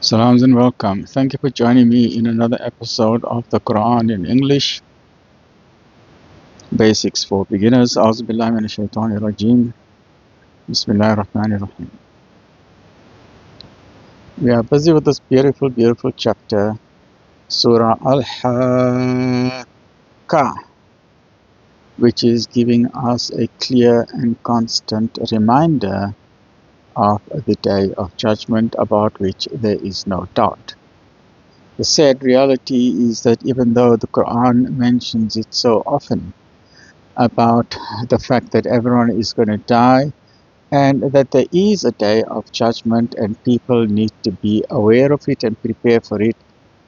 Salams and welcome. Thank you for joining me in another episode of the Quran in English. Basics for beginners. A'udhu billahi minash shaitanir rajeem. Bismillahir rahmanir rahim. We are busy with this beautiful, beautiful chapter, Surah Al-Haqqah, which is giving us a clear and constant reminder of the day of judgment about which there is no doubt. The sad reality is that even though the Quran mentions it so often about the fact that everyone is going to die and that there is a day of judgment and people need to be aware of it and prepare for it,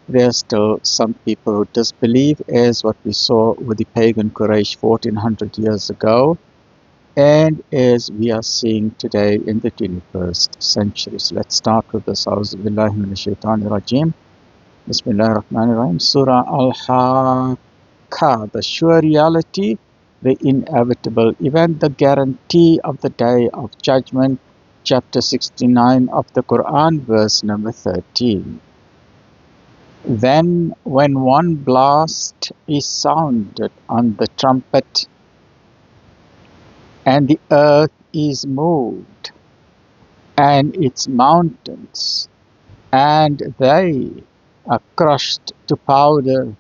there are still some people who disbelieve, as what we saw with the pagan Quraysh 1400 years ago, and as we are seeing today in the 21st century. So let's start with this. A'udhu billahi minash shaitanir rajeem. Bismillahir rahmanir rahim. Surah Al-Haqqah, the sure reality, the inevitable event, the guarantee of the day of judgment, chapter 69 of the Quran, verse number 13. Then when one blast is sounded on the trumpet, and the earth is moved, and its mountains, and they are crushed to powder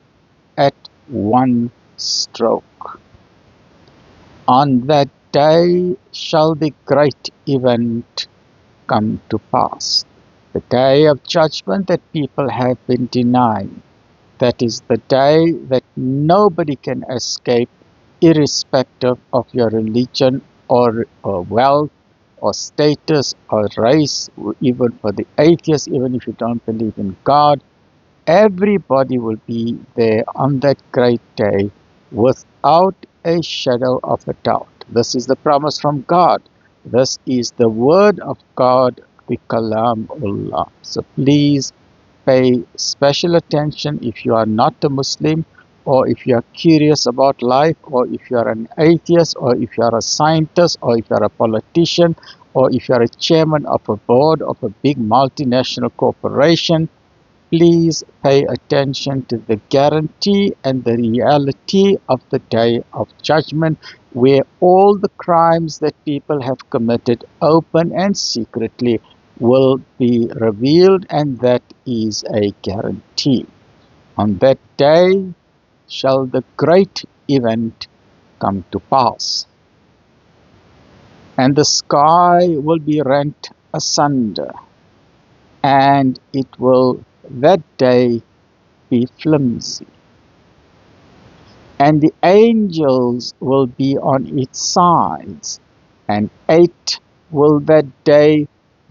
at one stroke. On that day shall the great event come to pass. The day of judgment that people have been denying. That is the day that nobody can escape, irrespective of your religion or wealth or status or race, even for the atheist, even if you don't believe in God. Everybody will be there on that great day without a shadow of a doubt. This is the promise from God. This is the word of God, the Kalamullah. So please pay special attention if you are not a Muslim, or if you are curious about life, or if you are an atheist, or if you are a scientist, or if you are a politician, or if you are a chairman of a board of a big multinational corporation. Please pay attention to the guarantee and the reality of the day of judgment, where all the crimes that people have committed, open and secretly, will be revealed, and that is a guarantee. On that day shall the great event come to pass, and the sky will be rent asunder, and it will that day be flimsy, and the angels will be on its sides, and 8 will that day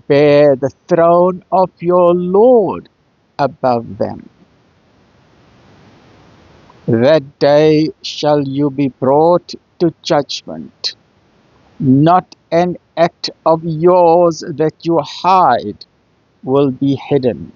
bear the throne of your Lord above them. That day shall you be brought to judgment. Not an act of yours that you hide will be hidden.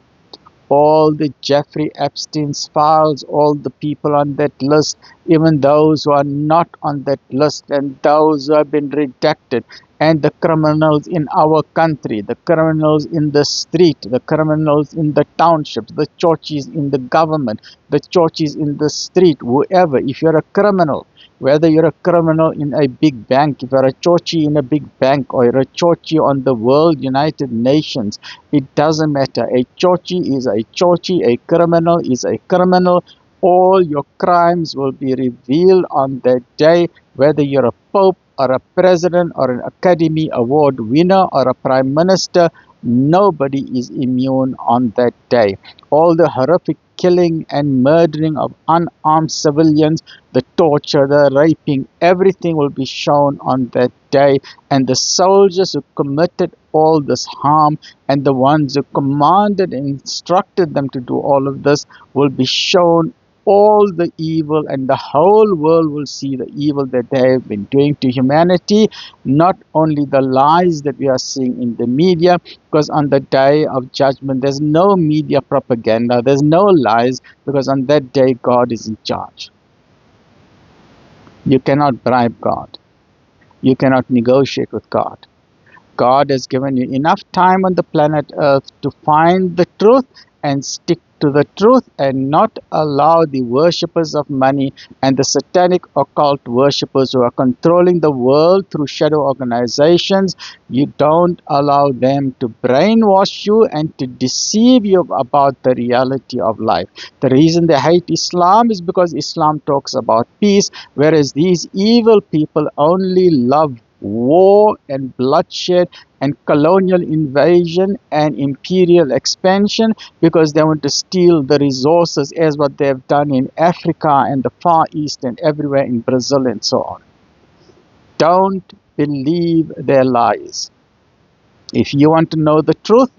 All the Jeffrey Epstein's files, all the people on that list, even those who are not on that list, and those who have been redacted, and the criminals in our country, the criminals in the street, the criminals in the townships, the churches in the government, the churches in the street, whoever. If you're a criminal, whether you're a criminal in a big bank, if you're a churchy in a big bank, or you're a churchy on the World United Nations, it doesn't matter. A churchy is a churchy, a criminal is a criminal. All your crimes will be revealed on that day, whether you're a pope or a president or an Academy Award winner or a prime minister. Nobody is immune on that day. All the horrific killing and murdering of unarmed civilians, the torture, the raping, everything will be shown on that day. And the soldiers who committed all this harm and the ones who commanded and instructed them to do all of this will be shown all the evil, and the whole world will see the evil that they have been doing to humanity. Not only the lies that we are seeing in the media, because on the day of judgment there's no media propaganda, there's no lies, because on that day God is in charge. You cannot bribe God. You cannot negotiate with God. God has given you enough time on the planet Earth to find the truth and stick to the truth and not allow the worshippers of money and the satanic occult worshippers who are controlling the world through shadow organizations. You don't allow them to brainwash you and to deceive you about the reality of life. The reason they hate Islam is because Islam talks about peace, whereas these evil people only love war and bloodshed and colonial invasion and imperial expansion, because they want to steal the resources, as what they have done in Africa and the Far East and everywhere in Brazil and so on. Don't believe their lies. If you want to know the truth,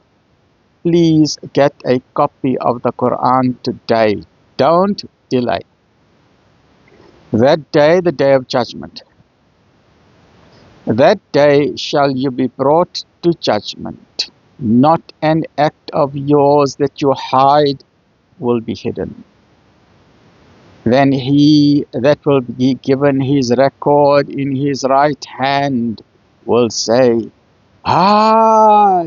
please get a copy of the Quran today. Don't delay. That day, the day of judgment. That day shall you be brought to judgment. Not an act of yours that you hide will be hidden. Then he that will be given his record in his right hand will say, yeah,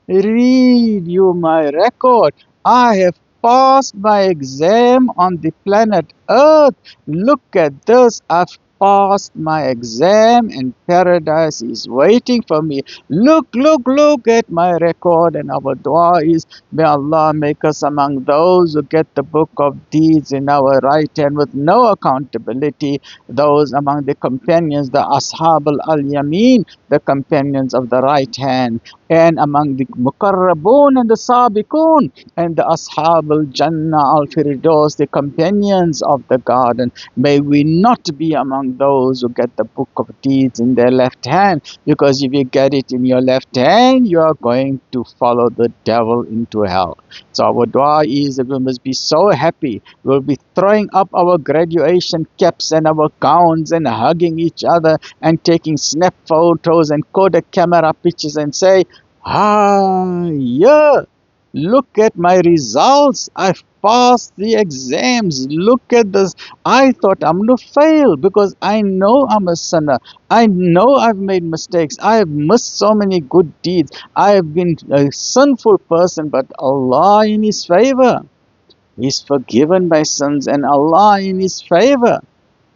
read you my record. I have passed my exam on the planet Earth. Look at this. I've passed my exam and paradise is waiting for me. Look at my record. And our dua is, may Allah make us among those who get the book of deeds in our right hand with no accountability. Those among the companions, the Ashab al-Yameen, the companions of the right hand, and among the Muqarrabun and the Sabiqun, and the Ashab al-Jannah al-Firdaus, the companions of the garden. May we not be among those who get the book of deeds in their left hand, because if you get it in your left hand, you are going to follow the devil into hell. So our dua is that we must be so happy. We'll be throwing up our graduation caps and our gowns and hugging each other and taking snap photos and Kodak camera pictures and say, yeah, look at my results. I've passed the exams. Look at this. I thought I'm going to fail because I know I'm a sinner. I know I've made mistakes. I have missed so many good deeds. I have been a sinful person, but Allah in His favor, He's forgiven my sins, and Allah in His favor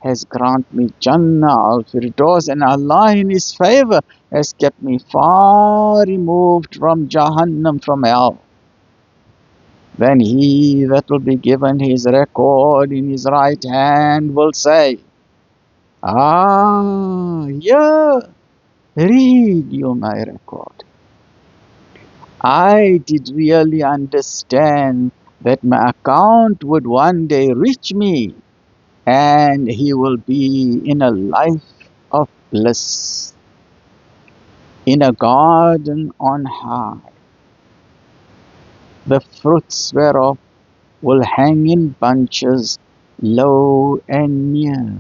has granted me Jannah al-Firdaus, and Allah in His favor has kept me far removed from Jahannam, from hell. Then he that will be given his record in his right hand will say, yeah, read you my record. I did really understand that my account would one day reach me, and he will be in a life of bliss, in a garden on high, the fruits whereof will hang in bunches low and near.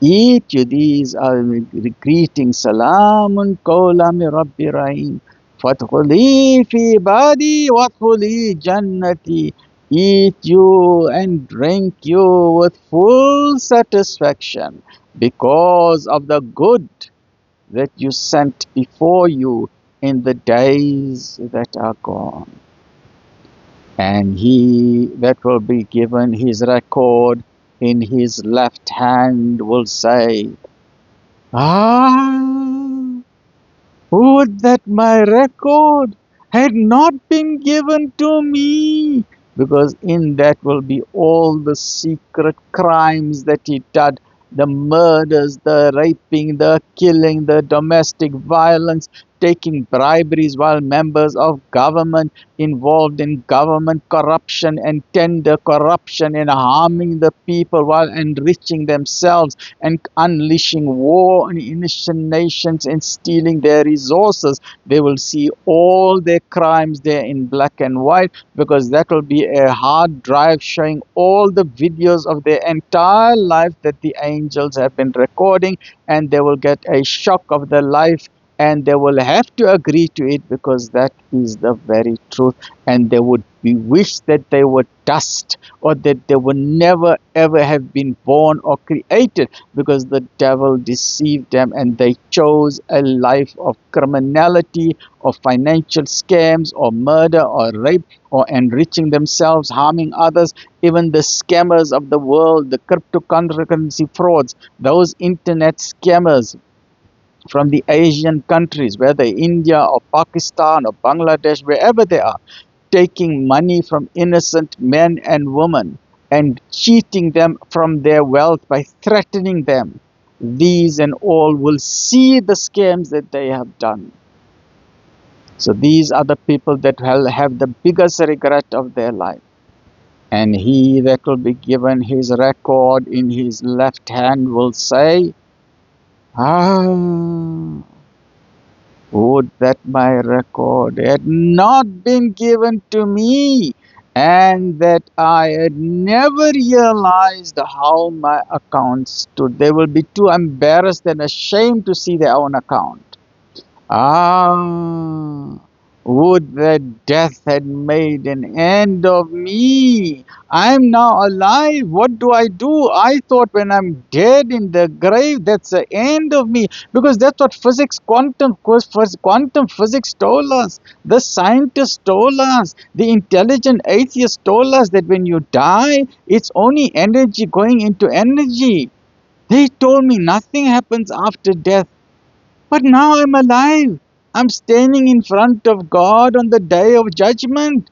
Eat you these are the greetings. Salamun qawlan min Rabbi Rahim. Fadkhuli fi ibadi wadkhuli jannati. Eat you and drink you with full satisfaction because of the good that you sent before you in the days that are gone. And he that will be given his record in his left hand will say, would that my record had not been given to me, because in that will be all the secret crimes that he did, the murders, the raping, the killing, the domestic violence, taking briberies while members of government, involved in government corruption and tender corruption, and harming the people while enriching themselves and unleashing war on innocent nations and stealing their resources. They will see all their crimes there in black and white, because that will be a hard drive showing all the videos of their entire life that the angels have been recording, and they will get a shock of their life and they will have to agree to it because that is the very truth, and they would be wish that they were dust, or that they would never ever have been born or created, because the devil deceived them and they chose a life of criminality, or financial scams, or murder, or rape, or enriching themselves, harming others. Even the scammers of the world, the cryptocurrency frauds, those internet scammers from the Asian countries, whether India or Pakistan or Bangladesh, wherever they are, taking money from innocent men and women and cheating them from their wealth by threatening them. These and all will see the scams that they have done. So these are the people that will have the biggest regret of their life. And he that will be given his record in his left hand will say, "Ah, would that my record had not been given to me, and that I had never realized how my account stood." They will be too embarrassed and ashamed to see their own account. Ah, would that death had made an end of me. I'm now alive. What do? I thought when I'm dead in the grave, that's the end of me. Because that's what quantum physics told us. The scientists told us. The intelligent atheists told us that when you die, it's only energy going into energy. They told me nothing happens after death. But now I'm alive. I'm standing in front of God on the day of judgment.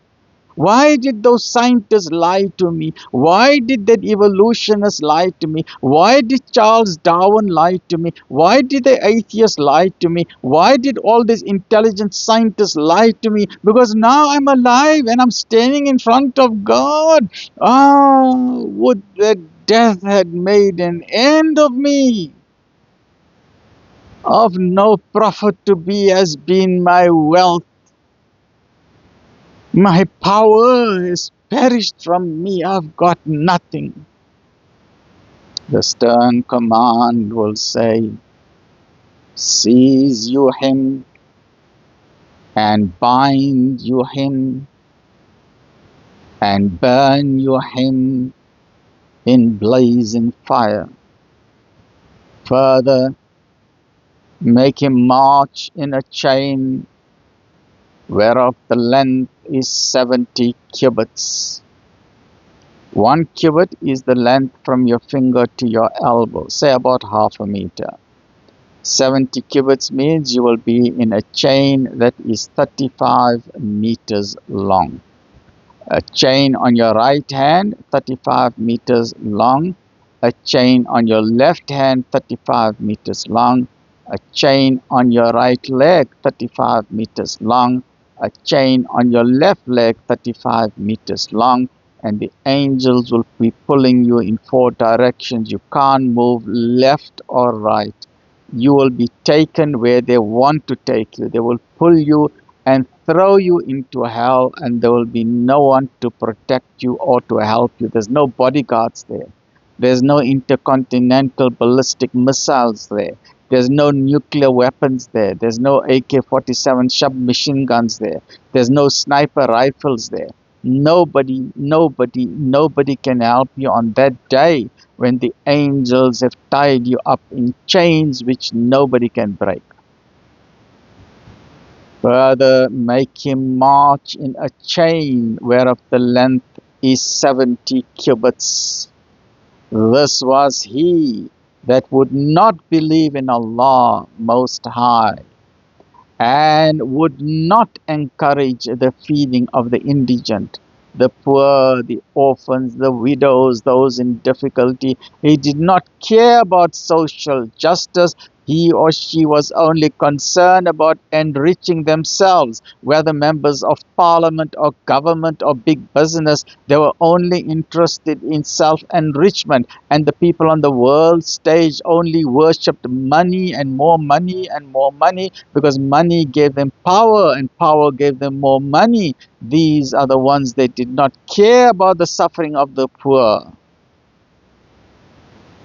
Why did those scientists lie to me? Why did that evolutionist lie to me? Why did Charles Darwin lie to me? Why did the atheists lie to me? Why did all these intelligent scientists lie to me? Because now I'm alive and I'm standing in front of God. Oh, would that death had made an end of me. Of no profit to be has been my wealth. My power has perished from me. I've got nothing. The stern command will say, "Seize you him, and bind you him, and burn you him in blazing fire. Further, make him march in a chain whereof the length is 70 cubits. 1 cubit is the length from your finger to your elbow, say about half a meter. 70 cubits means you will be in a chain that is 35 meters long. A chain on your right hand, 35 meters long. A chain on your left hand, 35 meters long. A chain on your right leg, 35 meters long. A chain on your left leg, 35 meters long. And the angels will be pulling you in 4 directions. You can't move left or right. You will be taken where they want to take you. They will pull you and throw you into hell, and there will be no one to protect you or to help you. There's no bodyguards there. There's no intercontinental ballistic missiles there. There's no nuclear weapons there. There's no AK-47 submachine guns there. There's no sniper rifles there. Nobody can help you on that day when the angels have tied you up in chains which nobody can break. Further, make him march in a chain whereof the length is 70 cubits. This was he that would not believe in Allah Most High, and would not encourage the feeding of the indigent, the poor, the orphans, the widows, those in difficulty. He did not care about social justice. He or she was only concerned about enriching themselves, whether members of parliament or government or big business. They were only interested in self-enrichment, and the people on the world stage only worshipped money and more money and more money, because money gave them power and power gave them more money. These are the ones that did not care about the suffering of the poor.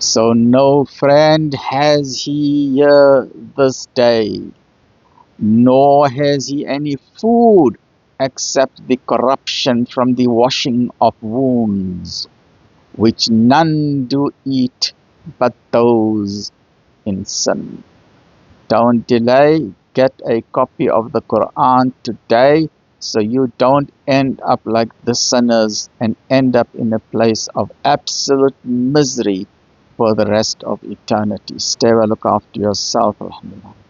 So no friend has he here this day. nor has he any food except the corruption from the washing of wounds, which none do eat but those in sin. Don't delay, get a copy of the Quran today so you don't end up like the sinners and end up in a place of absolute misery for the rest of eternity. Stay well, look after yourself. Alhamdulillah.